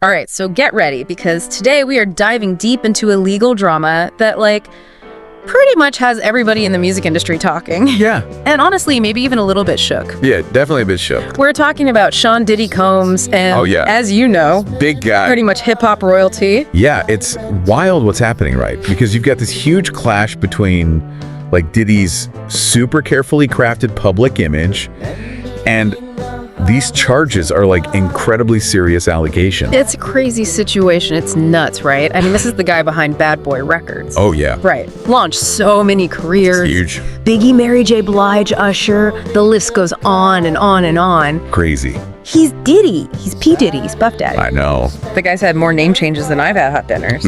All right, so get ready, because today we are diving deep into a legal drama that, pretty much has everybody in the music industry talking. Yeah. And honestly, maybe even a little bit shook. Yeah, definitely a bit shook. We're talking about Sean Diddy Combs and, Oh, yeah. as you know, Big guy. pretty much hip-hop royalty. Yeah, it's wild what's happening, right? Because you've got this huge clash between, Diddy's super carefully crafted public image and these charges are, incredibly serious allegations. It's a crazy situation. It's nuts, right? I mean, this is the guy behind Bad Boy Records. Oh, yeah. Right. Launched so many careers. It's huge. Biggie, Mary J. Blige, Usher. The list goes on and on and on. Crazy. He's Diddy. He's P. Diddy. He's Puff Daddy. I know. The guy's had more name changes than I've had hot dinners.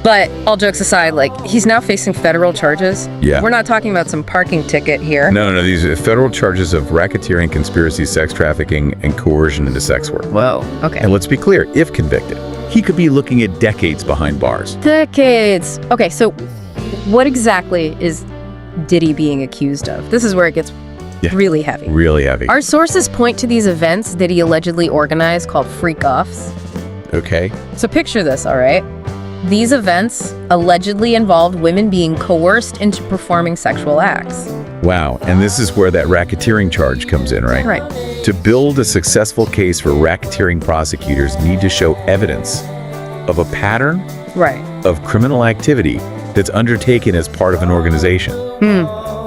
But all jokes aside, he's now facing federal charges. Yeah. We're not talking about some parking ticket here. No. These are federal charges of racketeering, conspiracy, sex trafficking, and coercion into sex work. Whoa. Okay. And let's be clear, if convicted, he could be looking at decades behind bars. Decades. Okay, so what exactly is Diddy being accused of? This is where it gets really heavy. Really heavy. Our sources point to these events that he allegedly organized called freak-offs. Okay. So picture this, all right? These events allegedly involved women being coerced into performing sexual acts. Wow. And this is where that racketeering charge comes in, right? Right. To build a successful case for racketeering, prosecutors need to show evidence of a pattern of criminal activity that's undertaken as part of an organization.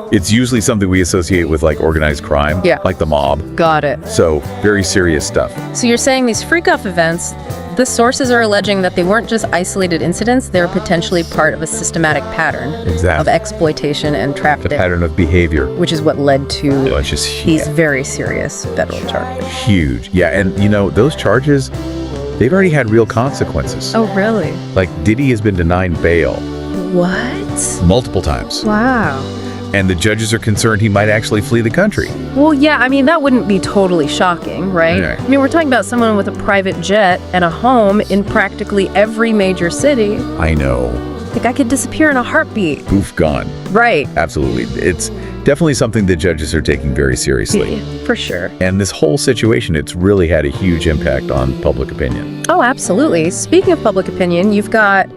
It's usually something we associate with organized crime, like the mob. Got it. So very serious stuff. So you're saying these freak-off events, the sources are alleging that they weren't just isolated incidents, they were potentially part of a systematic pattern of exploitation and trafficking. The pattern of behavior. Which is what led to these huge. very serious federal charges. Huge. Yeah, and those charges, they've already had real consequences. Oh, really? Diddy has been denied bail. What? Multiple times. Wow. And the judges are concerned he might actually flee the country. Well, yeah, I mean, that wouldn't be totally shocking, right? Right. I mean, we're talking about someone with a private jet and a home in practically every major city. I know. I could disappear in a heartbeat. Poof, gone. Right. Absolutely. It's definitely something that judges are taking very seriously. Yeah, for sure. And this whole situation, it's really had a huge impact on public opinion. Oh, absolutely. Speaking of public opinion, you've got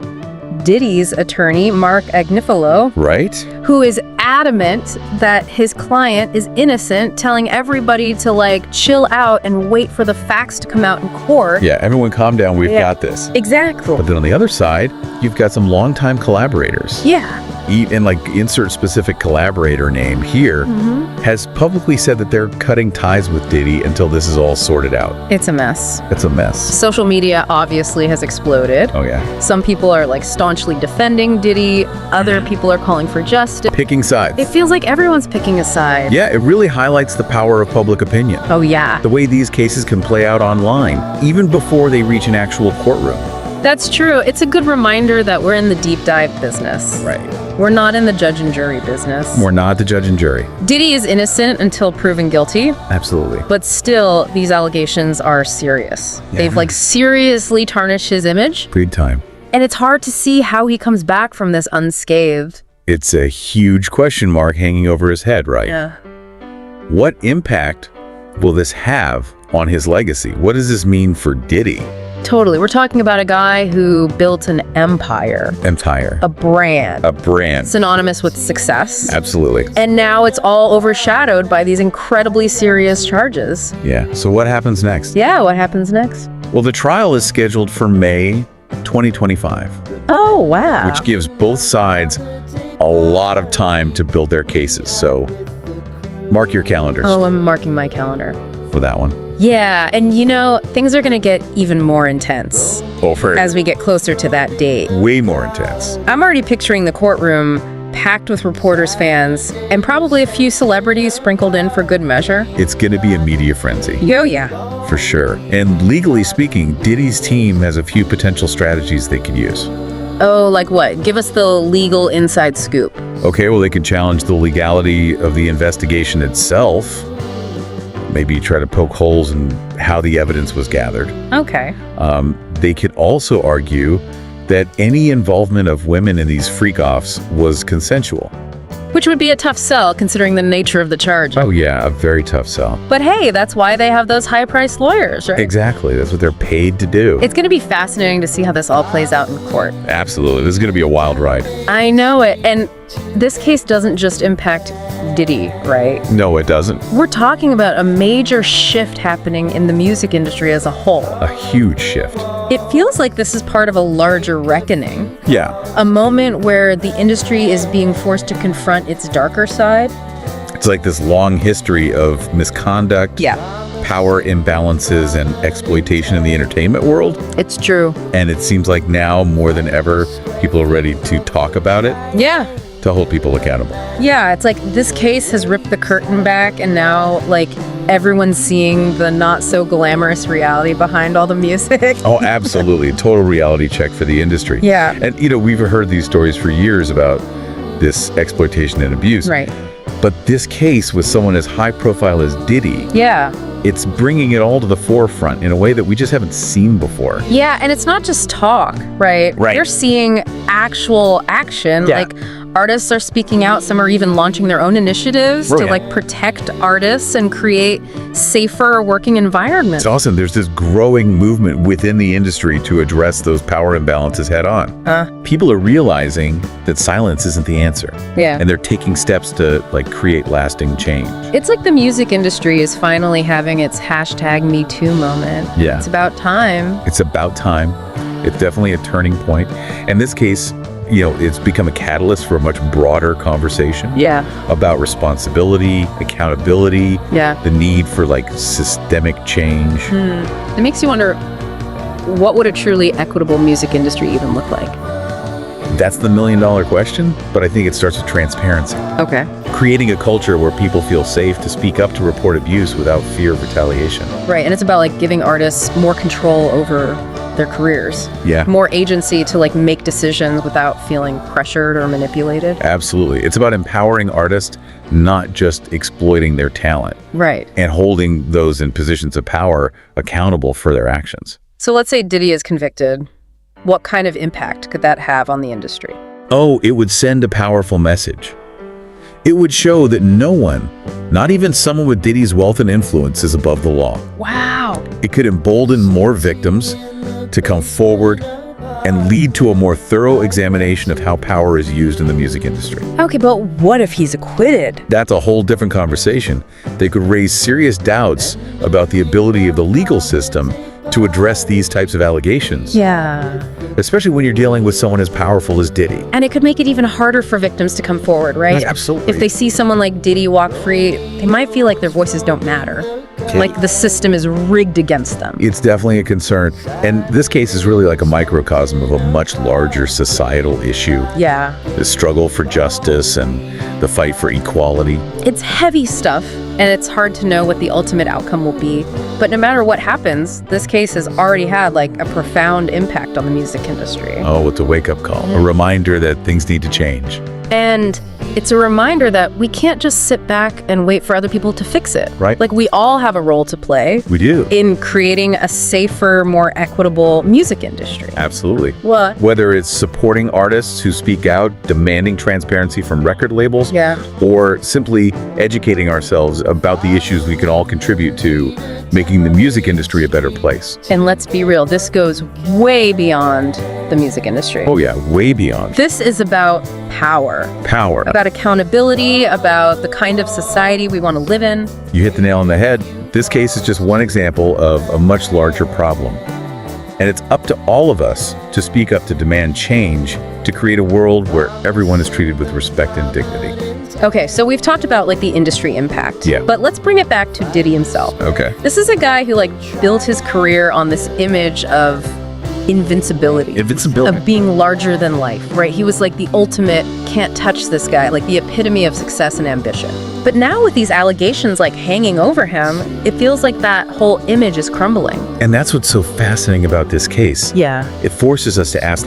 Diddy's attorney, Mark Agnifilo, right? Who is adamant that his client is innocent, telling everybody to chill out and wait for the facts to come out in court. Yeah, everyone calm down, we've got this. Exactly. But then on the other side, you've got some longtime collaborators. Yeah. And insert specific collaborator name here, has publicly said that they're cutting ties with Diddy until this is all sorted out. It's a mess. It's a mess. Social media obviously has exploded. Oh, yeah. Some people are staunchly defending Diddy. Other people are calling for justice. Picking sides. It feels like everyone's picking a side. Yeah, it really highlights the power of public opinion. Oh, yeah. The way these cases can play out online, even before they reach an actual courtroom. That's true. It's a good reminder that we're in the deep dive business. Right. We're not in the judge and jury business. We're not the judge and jury. Diddy is innocent until proven guilty. Absolutely. But still, these allegations are serious. Yeah. They've seriously tarnished his image. Big time. And it's hard to see how he comes back from this unscathed. It's a huge question mark hanging over his head, right? Yeah. What impact will this have on his legacy? What does this mean for Diddy? Totally. We're talking about a guy who built an empire. A brand. A brand. Synonymous with success. Absolutely. And now it's all overshadowed by these incredibly serious charges. Yeah. So what happens next? Yeah, what happens next? Well, the trial is scheduled for May 2025. Oh, wow. Which gives both sides a lot of time to build their cases. So mark your calendars. Oh, I'm marking my calendar. For that one. Yeah, and things are going to get even more intense as we get closer to that date. Way more intense. I'm already picturing the courtroom packed with reporters, fans, and probably a few celebrities sprinkled in for good measure. It's going to be a media frenzy. Oh, yeah. For sure. And legally speaking, Diddy's team has a few potential strategies they could use. Oh, like what? Give us the legal inside scoop. Okay, well, they could challenge the legality of the investigation itself. Maybe try to poke holes in how the evidence was gathered. Okay. They could also argue that any involvement of women in these freak-offs was consensual. Which would be a tough sell considering the nature of the charge. Oh yeah, a very tough sell. But hey, that's why they have those high-priced lawyers, right? Exactly. That's what they're paid to do. It's going to be fascinating to see how this all plays out in court. Absolutely. This is going to be a wild ride. I know it. And this case doesn't just impact Diddy, right? No, it doesn't. We're talking about a major shift happening in the music industry as a whole. A huge shift. It feels like this is part of a larger reckoning. Yeah. A moment where the industry is being forced to confront its darker side. It's like this long history of misconduct, power imbalances, and exploitation in the entertainment world. It's true. And it seems like now, more than ever, people are ready to talk about it. Yeah. To hold people accountable. Yeah, it's like this case has ripped the curtain back, and now, like, everyone's seeing the not so glamorous reality behind all the music. Oh, absolutely. Total reality check for the industry. Yeah. And, we've heard these stories for years about this exploitation and abuse. Right. But this case with someone as high profile as Diddy, it's bringing it all to the forefront in a way that we just haven't seen before. Yeah, and it's not just talk, right? Right. You're seeing actual action. Yeah. Like, artists are speaking out. Some are even launching their own initiatives to like protect artists and create safer working environments. It's awesome. There's this growing movement within the industry to address those power imbalances head on. People are realizing that silence isn't the answer. Yeah. And they're taking steps to create lasting change. It's like the music industry is finally having its #MeToo moment. Yeah. It's about time. It's about time. It's definitely a turning point. And this case, it's become a catalyst for a much broader conversation. Yeah. About responsibility, accountability, the need for systemic change. It makes you wonder, what would a truly equitable music industry even look like? That's the $1 million question, but I think it starts with transparency. Okay. Creating a culture where people feel safe to speak up to report abuse without fear of retaliation. Right, and it's about giving artists more control over their careers. Yeah. More agency to make decisions without feeling pressured or manipulated. Absolutely. It's about empowering artists, not just exploiting their talent. Right. And holding those in positions of power accountable for their actions. So let's say Diddy is convicted. What kind of impact could that have on the industry? Oh, it would send a powerful message. It would show that no one, not even someone with Diddy's wealth and influence, is above the law. Wow. It could embolden more victims to come forward and lead to a more thorough examination of how power is used in the music industry. Okay, but what if he's acquitted? That's a whole different conversation. They could raise serious doubts about the ability of the legal system to address these types of allegations. Yeah. Especially when you're dealing with someone as powerful as Diddy. And it could make it even harder for victims to come forward, right? Absolutely. If they see someone like Diddy walk free, they might feel like their voices don't matter. Like the system is rigged against them. It's definitely a concern. And this case is really like a microcosm of a much larger societal issue. Yeah. The struggle for justice and the fight for equality. It's heavy stuff, and it's hard to know what the ultimate outcome will be. But no matter what happens, this case has already had a profound impact on the music industry. Oh, it's a wake-up call. A reminder that things need to change. And it's a reminder that we can't just sit back and wait for other people to fix it. Right. We all have a role to play. We do. In creating a safer, more equitable music industry. Absolutely. What? Whether it's supporting artists who speak out, demanding transparency from record labels, or simply educating ourselves about the issues we can all contribute to making the music industry a better place. And let's be real, this goes way beyond the music industry. Oh yeah, way beyond. This is about power. Power. About accountability, about the kind of society we want to live in. You hit the nail on the head. This case is just one example of a much larger problem. And it's up to all of us to speak up to demand change, to create a world where everyone is treated with respect and dignity. Okay, so we've talked about the industry impact. Yeah. But let's bring it back to Diddy himself. Okay. This is a guy who built his career on this image of invincibility. Invincibility. Of being larger than life, right? He was the ultimate, can't touch this guy, the epitome of success and ambition. But now with these allegations hanging over him, it feels like that whole image is crumbling. And that's what's so fascinating about this case. Yeah. It forces us to ask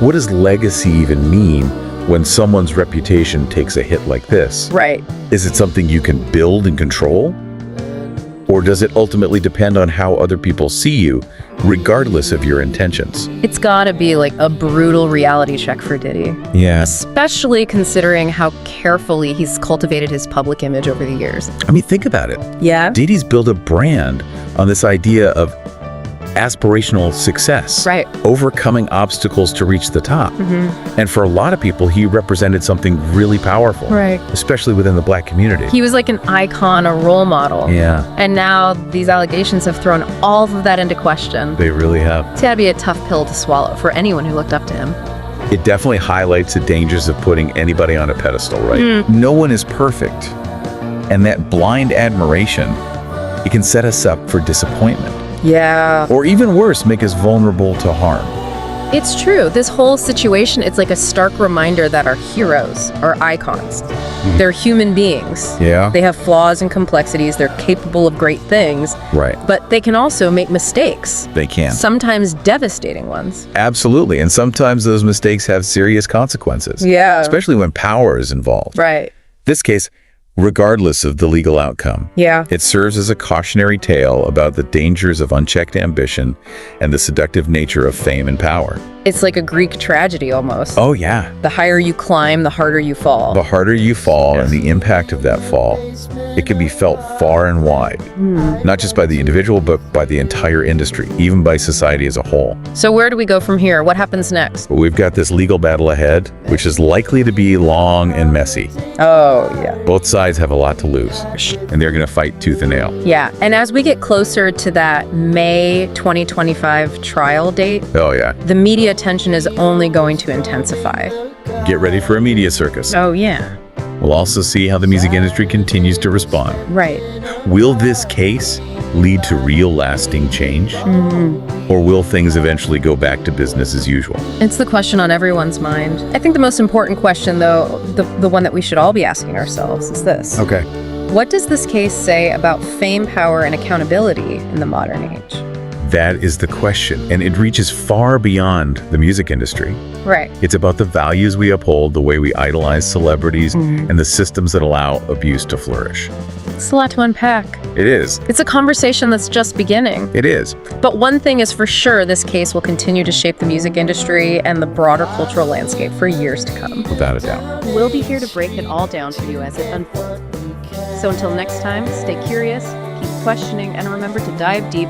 what does legacy even mean when someone's reputation takes a hit like this? Right. Is it something you can build and control? Or does it ultimately depend on how other people see you, regardless of your intentions? It's gotta be like a brutal reality check for Diddy. Yeah. Especially considering how carefully he's cultivated his public image over the years. I mean, think about it. Yeah? Diddy's built a brand on this idea of aspirational success, Right. overcoming obstacles to reach the top. And for a lot of people, he represented something really powerful, Right. especially within the Black community. He was like an icon, a role model. Yeah, And now these allegations have thrown all of that into question. they really have. It's gotta be a tough pill to swallow for anyone who looked up to him. It definitely highlights the dangers of putting anybody on a pedestal, right? No one is perfect. And that blind admiration, it can set us up for disappointment. Yeah. Or even worse, make us vulnerable to harm. It's true. This whole situation, it's like a stark reminder that our heroes are icons. They're human beings. Yeah. They have flaws and complexities. They're capable of great things. Right. But they can also make mistakes. They can. Sometimes devastating ones. Absolutely. And sometimes those mistakes have serious consequences. Yeah. Especially when power is involved. Right. This case, regardless of the legal outcome, Yeah. it serves as a cautionary tale about the dangers of unchecked ambition and the seductive nature of fame and power. It's like a Greek tragedy almost. Oh, yeah. The higher you climb, the harder you fall. The harder you fall and the impact of that fall, it can be felt far and wide, not just by the individual, but by the entire industry, even by society as a whole. So where do we go from here? What happens next? But we've got this legal battle ahead, which is likely to be long and messy. Oh, yeah. Both sides have a lot to lose, and they're going to fight tooth and nail. Yeah. And as we get closer to that May 2025 trial date, Oh, yeah. the media attention is only going to intensify. Get ready for a media circus. Oh, yeah. We'll also see how the music industry continues to respond. Right. Will this case lead to real lasting change? Or will things eventually go back to business as usual? It's the question on everyone's mind. I think the most important question, though, the one that we should all be asking ourselves is this. Okay. What does this case say about fame, power, and accountability in the modern age? That is the question, and it reaches far beyond the music industry. Right. It's about the values we uphold, the way we idolize celebrities, and the systems that allow abuse to flourish. It's a lot to unpack. It is. It's a conversation that's just beginning. It is. But one thing is for sure, this case will continue to shape the music industry and the broader cultural landscape for years to come. Without a doubt. We'll be here to break it all down for you as it unfolds. So until next time, stay curious, keep questioning, and remember to dive deep